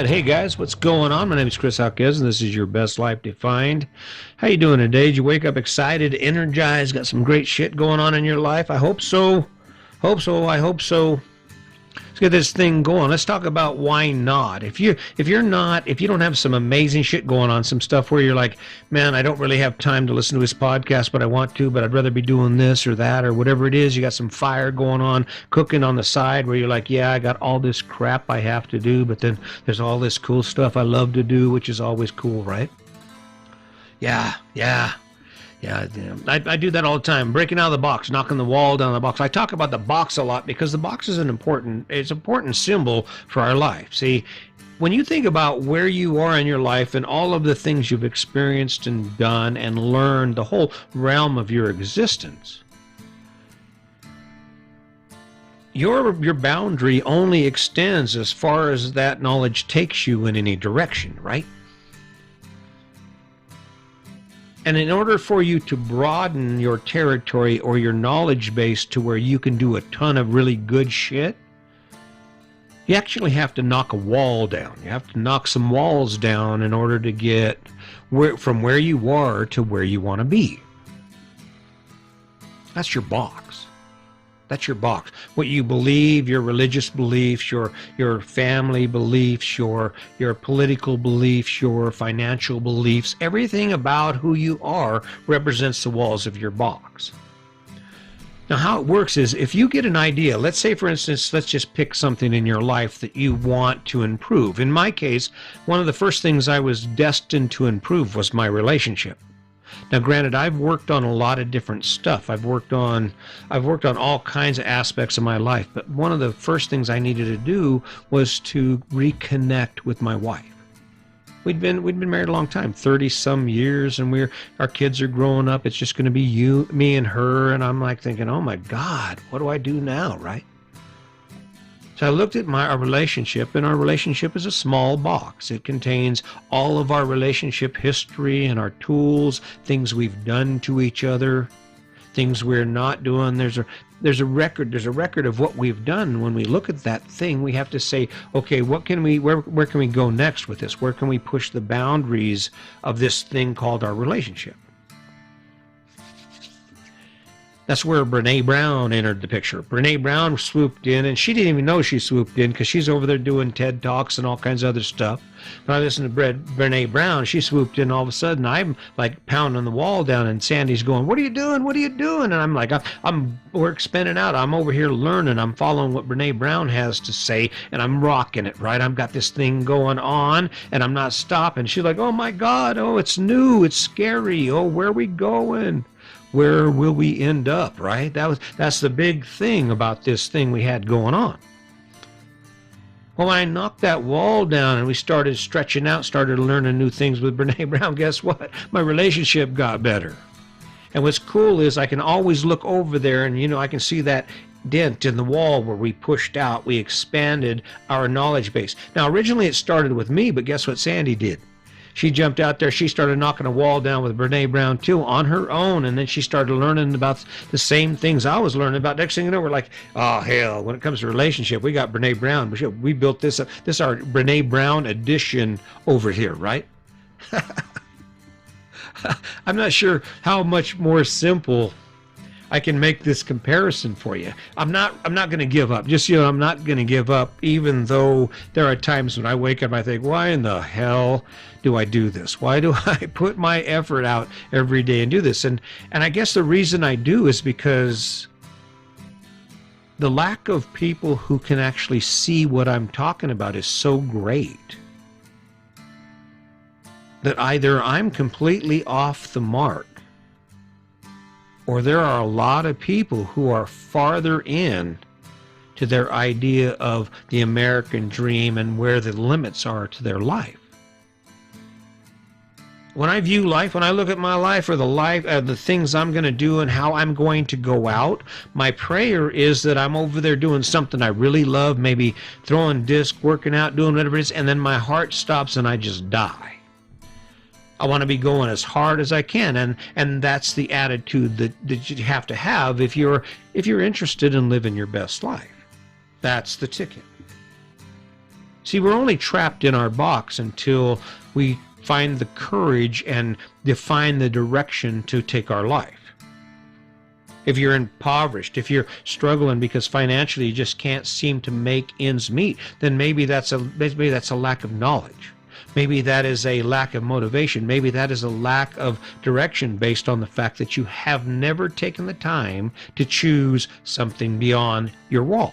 right, hey guys, what's going on? My name is Chris Hawkes, and this is your Best Life Defined. How you doing today? Did you wake up excited, energized, got some great shit going on in your life? I hope so. I hope so. Let's get this thing going. Let's talk about why not. If you don't have some amazing shit going on, some stuff where you're like, man, I don't really have time to listen to his podcast, but I want to, but I'd rather be doing this or that or whatever it is. You got some fire going on, cooking on the side where you're like, yeah, I got all this crap I have to do, but then there's all this cool stuff I love to do, which is always cool, right? Yeah. I do that all the time, breaking out of the box, knocking the wall down the box. I talk about the box a lot because the box is an important symbol for our life. See, when you think about where you are in your life and all of the things you've experienced and done and learned, the whole realm of your existence, your boundary only extends as far as that knowledge takes you in any direction, right? And in order for you to broaden your territory or your knowledge base to where you can do a ton of really good shit, you actually have to knock a wall down. You have to knock some walls down in order to get from where you are to where you want to be. That's your box. That's your box. What you believe, your religious beliefs, your family beliefs, your political beliefs, your financial beliefs, everything about who you are represents the walls of your box. Now, how it works is if you get an idea, let's say, for instance, let's just pick something in your life that you want to improve. In my case, one of the first things I was destined to improve was my relationship. Now, granted, I've worked on a lot of different stuff. I've worked on all kinds of aspects of my life, but one of the first things I needed to do was to reconnect with my wife. We'd been married a long time, 30 some years, and our kids are growing up. It's just going to be me and her, and I'm like thinking, oh my God, what do I do now, right? So I looked at our relationship, and our relationship is a small box. It contains all of our relationship history and our tools, things we've done to each other, things we're not doing. There's a record of what we've done. When we look at that thing, we have to say, okay, where can we go next with this? Where can we push the boundaries of this thing called our relationship? That's where Brene Brown entered the picture. Brene Brown swooped in, and she didn't even know she swooped in because she's over there doing TED Talks and all kinds of other stuff. When I listened to Brene Brown, she swooped in. All of a sudden, I'm like pounding the wall down, and Sandy's going, "What are you doing? What are you doing?" And I'm like, we're spinning out. I'm over here learning. I'm following what Brene Brown has to say, and I'm rocking it, right? I've got this thing going on, and I'm not stopping. She's like, "Oh my God! Oh, it's new. It's scary. Oh, where are we going? Where will we end up," right? That's the big thing about this thing we had going on. Well, when I knocked that wall down and we started stretching out, started learning new things with Brene Brown, guess what? My relationship got better. And what's cool is I can always look over there and, I can see that dent in the wall where we pushed out, we expanded our knowledge base. Now, originally it started with me, but guess what Sandy did? She jumped out there. She started knocking a wall down with Brene Brown, too, on her own. And then she started learning about the same things I was learning about. Next thing you know, we're like, oh, hell, when it comes to relationship, we got Brene Brown. We built this up. This is our Brene Brown edition over here, right? I'm not sure how much more simple I can make this comparison for you. I'm not going to give up. Just, I'm not going to give up, even though there are times when I wake up, I think, why in the hell do I do this? Why do I put my effort out every day and do this? And I guess the reason I do is because the lack of people who can actually see what I'm talking about is so great that either I'm completely off the mark, or there are a lot of people who are farther in to their idea of the American dream and where the limits are to their life. When I view life, when I look at my life or the things I'm going to do and how I'm going to go out, my prayer is that I'm over there doing something I really love, maybe throwing disc, working out, doing whatever it is, and then my heart stops and I just die. I want to be going as hard as I can, and that's the attitude that you have to have if you're interested in living your best life. That's the ticket. See, we're only trapped in our box until we find the courage and define the direction to take our life. If you're impoverished, if you're struggling because financially you just can't seem to make ends meet, then maybe that's a lack of knowledge. Maybe that is a lack of motivation. Maybe that is a lack of direction based on the fact that you have never taken the time to choose something beyond your wall.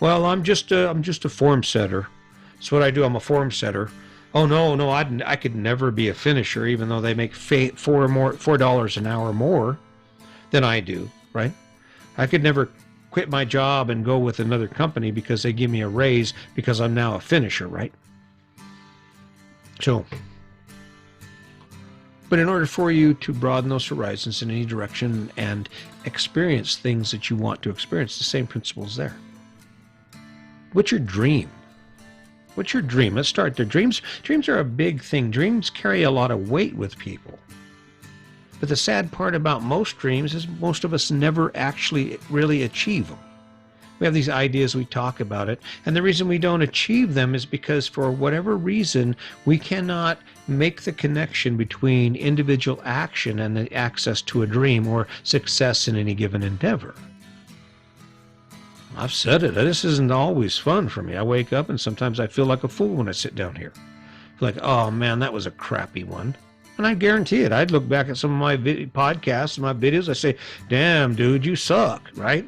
Well, I'm just a form setter. That's what I do. I'm a form setter. Oh no, I could never be a finisher, even though they make $4 an hour more than I do, right? I could never quit my job and go with another company because they give me a raise because I'm now a finisher, right? So, but in order for you to broaden those horizons in any direction and experience things that you want to experience, the same principle is there. What's your dream? What's your dream? Let's start there. Dreams are a big thing. Dreams carry a lot of weight with people. But the sad part about most dreams is most of us never actually really achieve them. We have these ideas, we talk about it, and the reason we don't achieve them is because for whatever reason, we cannot make the connection between individual action and the access to a dream or success in any given endeavor. I've said it, this isn't always fun for me. I wake up and sometimes I feel like a fool when I sit down here. Like, oh man, that was a crappy one. And I guarantee it, I'd look back at some of my podcasts and my videos, I say, damn dude, you suck, right?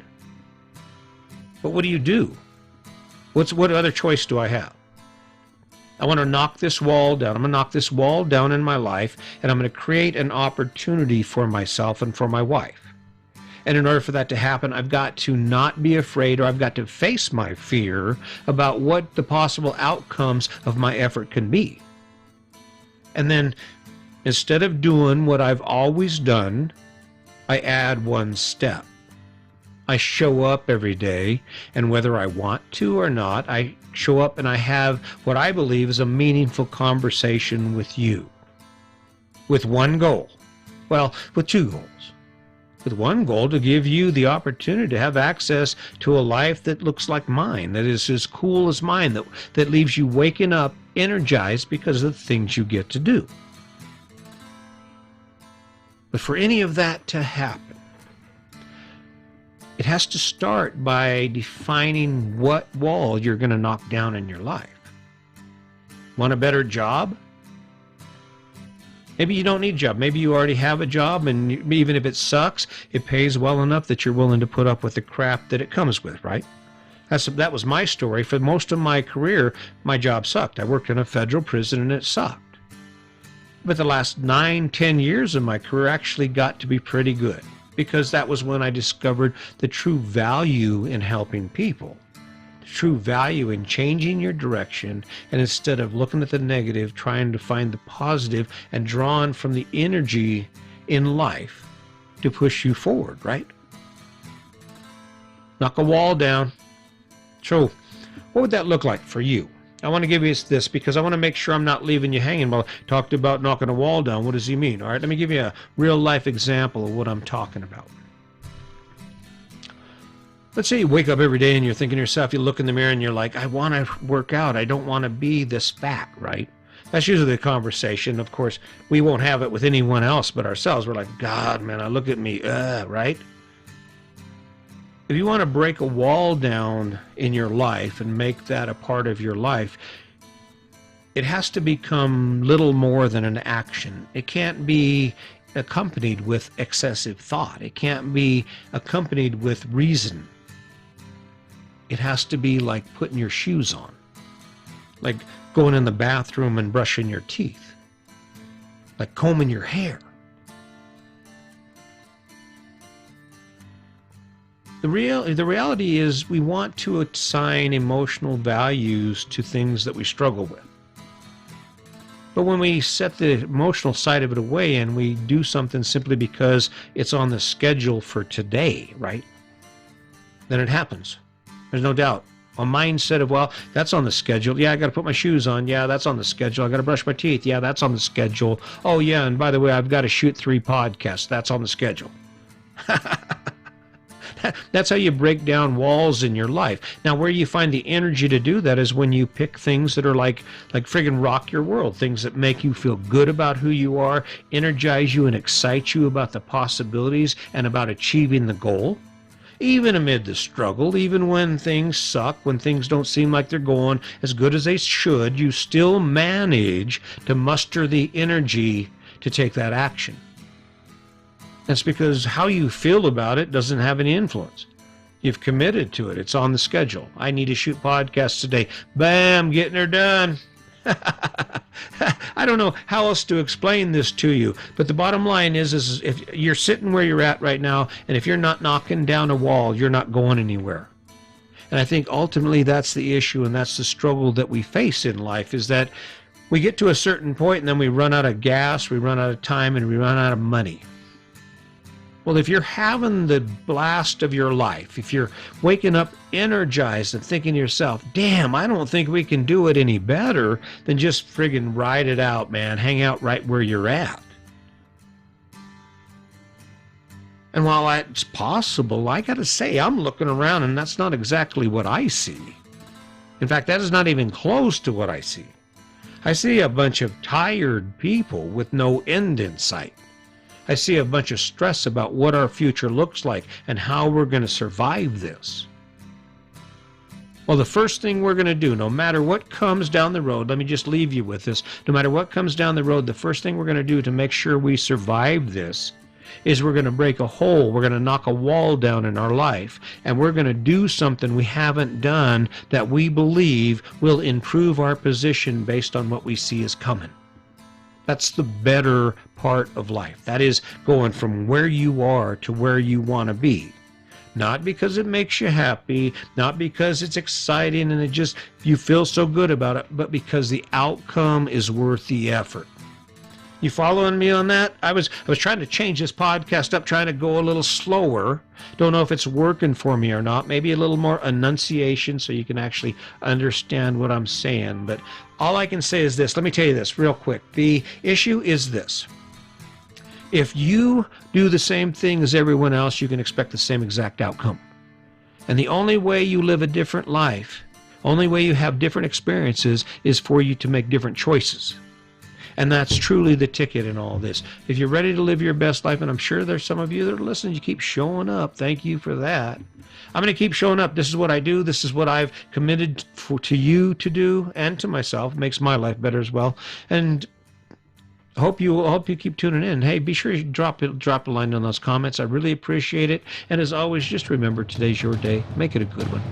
But what do? What other choice do I have? I want to knock this wall down. I'm going to knock this wall down in my life, and I'm going to create an opportunity for myself and for my wife. And in order for that to happen, I've got to not be afraid, or I've got to face my fear about what the possible outcomes of my effort can be. And then instead of doing what I've always done, I add one step. I show up every day, and whether I want to or not, I show up and I have what I believe is a meaningful conversation with you. With one goal. Well, with two goals. With one goal, to give you the opportunity to have access to a life that looks like mine, that is as cool as mine, that leaves you waking up energized because of the things you get to do. But for any of that to happen, it has to start by defining what wall you're going to knock down in your life. Want a better job? Maybe you don't need a job. Maybe you already have a job, and even if it sucks, it pays well enough that you're willing to put up with the crap that it comes with, right? That was my story. For most of my career, my job sucked. I worked in a federal prison, and it sucked. But the last 9-10 years of my career actually got to be pretty good, because that was when I discovered the true value in helping people, the true value in changing your direction, and instead of looking at the negative, trying to find the positive and drawing from the energy in life to push you forward, right? Knock a wall down. So what would that look like for you? I want to give you this because I want to make sure I'm not leaving you hanging. Well, talked about knocking a wall down. What does he mean? All right, let me give you a real life example of what I'm talking about. Let's say you wake up every day and you're thinking to yourself, you look in the mirror and you're like, I want to work out. I don't want to be this fat, right? That's usually the conversation. Of course, we won't have it with anyone else but ourselves. We're like, God, man, I look at me, right? If you want to break a wall down in your life and make that a part of your life, it has to become little more than an action. It can't be accompanied with excessive thought. It can't be accompanied with reason. It has to be like putting your shoes on, like going in the bathroom and brushing your teeth, like combing your hair. The reality is we want to assign emotional values to things that we struggle with. But when we set the emotional side of it away and we do something simply because it's on the schedule for today, right? Then it happens. There's no doubt. A mindset of, well, that's on the schedule. Yeah, I got to put my shoes on. Yeah, that's on the schedule. I got to brush my teeth. Yeah, that's on the schedule. Oh, yeah, and by the way, I've got to shoot 3 podcasts. That's on the schedule. That's how you break down walls in your life. Now, where you find the energy to do that is when you pick things that are like friggin' rock your world, things that make you feel good about who you are, energize you and excite you about the possibilities and about achieving the goal. Even amid the struggle, even when things suck, when things don't seem like they're going as good as they should, you still manage to muster the energy to take that action. That's because how you feel about it doesn't have any influence. You've committed to it. It's on the schedule. I need to shoot podcasts today. Bam, getting her done. I don't know how else to explain this to you, but the bottom line is if you're sitting where you're at right now, and if you're not knocking down a wall, you're not going anywhere. And I think ultimately that's the issue, and that's the struggle that we face in life, is that we get to a certain point and then we run out of gas, we run out of time, and we run out of money. Well, if you're having the blast of your life, if you're waking up energized and thinking to yourself, damn, I don't think we can do it any better, then just friggin' ride it out, man. Hang out right where you're at. And while that's possible, I got to say, I'm looking around and that's not exactly what I see. In fact, that is not even close to what I see. I see a bunch of tired people with no end in sight. I see a bunch of stress about what our future looks like and how we're going to survive this. Well, the first thing we're going to do, no matter what comes down the road, let me just leave you with this. No matter what comes down the road, the first thing we're going to do to make sure we survive this is we're going to break a hole. We're going to knock a wall down in our life, and we're going to do something we haven't done that we believe will improve our position based on what we see is coming. That's the better part of life. That is going from where you are to where you want to be. Not because it makes you happy, not because it's exciting and you feel so good about it, but because the outcome is worth the effort. You following me on that? I was trying to change this podcast up, trying to go a little slower. Don't know if it's working for me or not. Maybe a little more enunciation so you can actually understand what I'm saying. But all I can say is this. Let me tell you this real quick. The issue is this. If you do the same thing as everyone else, you can expect the same exact outcome. And the only way you live a different life, only way you have different experiences is for you to make different choices. And that's truly the ticket in all this. If you're ready to live your best life, and I'm sure there's some of you that are listening, you keep showing up. Thank you for that. I'm going to keep showing up. This is what I do. This is what I've committed to you to do and to myself. It makes my life better as well. And I hope you keep tuning in. Hey, be sure you drop a line on those comments. I really appreciate it. And as always, just remember, today's your day. Make it a good one.